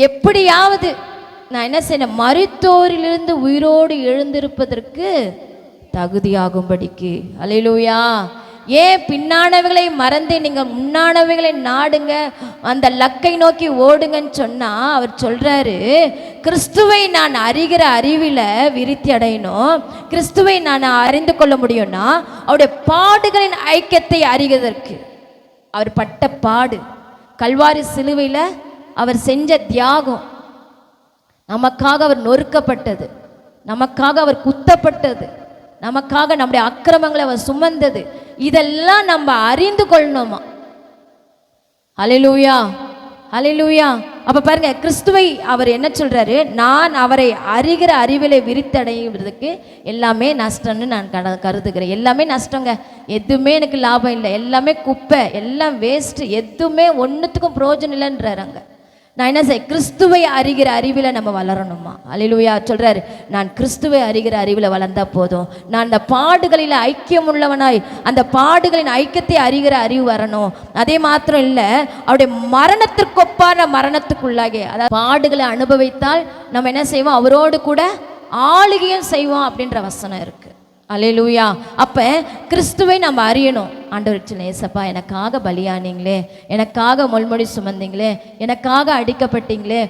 எப்படியாவது நான் என்ன செய்யணும், மரித்தோரிலிருந்து உயிரோடு எழுந்திருப்பதற்கு தகுதியாகும்படிக்கு. அல்லேலூயா. ஏன் பின்னானவைகளை மறந்து நீங்கள் முன்னானவைகளை நாடுங்க, அந்த லக்கை நோக்கி ஓடுங்கன்னு சொன்னா அவர் சொல்றாரு, கிறிஸ்துவை நான் அறிகிற அறிவில் விருத்தி அடையணும். கிறிஸ்துவை நான் அறிந்து கொள்ள முடியும்னா அவருடைய பாடுகளின் ஐக்கியத்தை அறிவதற்கு. அவர் பட்ட பாடு, கல்வாரி சிலுவையில் அவர் செஞ்ச தியாகம், நமக்காக அவர் நொறுக்கப்பட்டது, நமக்காக அவர் குத்தப்பட்டது, நமக்காக நம்முடைய அக்கிரமங்களை அவர் சுமந்தது, இதெல்லாம் நம்ம அறிந்து கொள்ளணுமா. ஹல்லேலூயா, ஹல்லேலூயா. அப்ப பாருங்க, கிறிஸ்துவை அவர் என்ன சொல்றாரு, நான் அவரை அறிகிற அறிவிலை விரித்தடைவதற்கு எல்லாமே நஷ்டம்னு நான் கருதுகிறேன். எல்லாமே நஷ்டங்க, எதுவுமே எனக்கு லாபம் இல்லை, எல்லாமே குப்பை, எல்லாம் வேஸ்ட், எதுவுமே ஒன்றுத்துக்கும் பிரயோஜனம் இல்லைன்றாங்க. நான் என்ன செய்ய, கிறிஸ்துவை அறிகிற அறிவில் நம்ம வளரணுமா. அல்லேலூயா. சொல்றாரு, நான் கிறிஸ்துவை அறிகிற அறிவில் வளர்ந்தா போதும். நான் அந்த பாடுகளில் ஐக்கியம் உள்ளவனாய், அந்த பாடுகளின் ஐக்கியத்தை அறிகிற அறிவு வரணும். அதே மாத்திரம் இல்லை, அவருடைய மரணத்திற்கொப்பான மரணத்துக்குள்ளாக, அதாவது பாடுகளை அனுபவித்தால் நம்ம என்ன செய்வோம், அவரோடு கூட ஆளுகையும் செய்வோம் அப்படின்ற வசனம் இருக்கு. அல்லேலூயா. அப்போ கிறிஸ்துவை நம்ம அறியணும். ஆண்டவர் ஏசப்பா, எனக்காக பலியானீங்களே, எனக்காக முள்முடி சுமந்தீங்களே, எனக்காக அடிக்கப்பட்டீங்களே,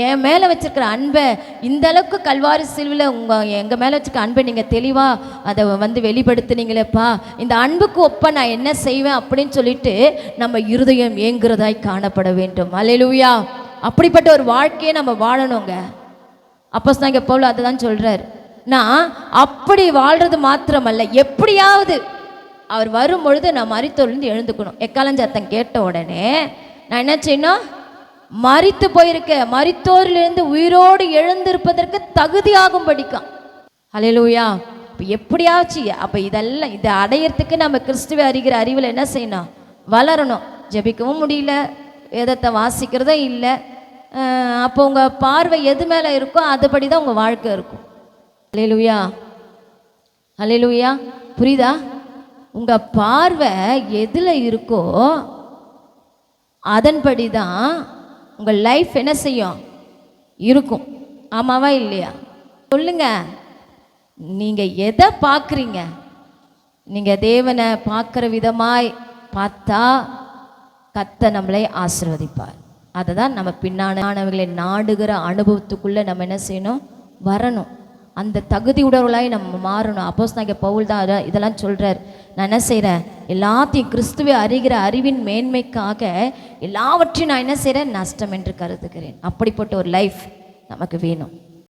என் மேலே வச்சுருக்கிற அன்பை இந்த அளவுக்கு கல்வாரி சிலுவையில் எங்கள் மேலே வச்சுருக்க அன்பை நீங்கள் தெளிவாக அதை வெளிப்படுத்தினீங்களேப்பா, இந்த அன்புக்கு ஒப்ப நான் என்ன செய்வேன் அப்படின்னு சொல்லிட்டு நம்ம இருதயம் ஏங்குறதாய் காணப்பட வேண்டும். அல்லேலூயா. அப்படிப்பட்ட ஒரு வாழ்க்கையை நம்ம வாழணுங்க. அப்போஸ்தலனாகிய பவுல் அதை தான் சொல்கிறார். நான் அப்படி வாழ்றது மாத்திரமல்ல, எப்படியாவது அவர் வரும்பொழுது நான் மரித்தோரிலிருந்து எழுந்துக்கணும். எக்காலஞ்சத்தம் கேட்ட உடனே நான் என்ன செய்யணும், மரித்து போயிருக்க மரித்தோரிலிருந்து உயிரோடு எழுந்திருப்பதற்கு தகுதியாகும் படிக்கும். அல்லேலூயா. இப்போ எப்படியாச்சு, அப்போ இதெல்லாம் இதை அடையிறதுக்கு நம்ம கிறிஸ்துவை அறிகிற அறிவில் என்ன செய்யணும், வளரணும். ஜெபிக்கவும் முடியல, வேதத்தை வாசிக்கிறதும் இல்லை. அப்போ உங்கள் பார்வை எது மேலே இருக்கோ அதுபடி தான் உங்கள் வாழ்க்கை இருக்கும். அல்லேலூயா, அல்லேலூயா. புரியுதா? உங்கள் பார்வை எதில் இருக்கோ அதன்படி தான் உங்கள் லைஃப் என்ன செய்யும், இருக்கும். ஆமாவா இல்லையா? சொல்லுங்க. நீங்கள் எதை பார்க்குறீங்க? நீங்கள் தேவனை பார்க்குற விதமாய் பார்த்தா கர்த்தர் நம்மளை ஆசீர்வதிப்பார். அதை தான் நம்ம பின்னானவர்களை நாடுகிற அனுபவத்துக்குள்ளே நம்ம என்ன செய்யணும், வரணும். அந்த தகுதி உடவுளாய் நம்ம மாறணும். அப்போஸ்தலனாகிய பவுல் தான் இதெல்லாம் சொல்கிறார். நான் என்ன செய்கிறேன், எல்லாத்தையும் கிறிஸ்துவை அறிகிற அறிவின் மேன்மைக்காக எல்லாவற்றையும் நான் என்ன செய்கிறேன், நஷ்டம் என்று கருதுகிறேன். அப்படிப்பட்ட ஒரு லைஃப் நமக்கு வேணும்.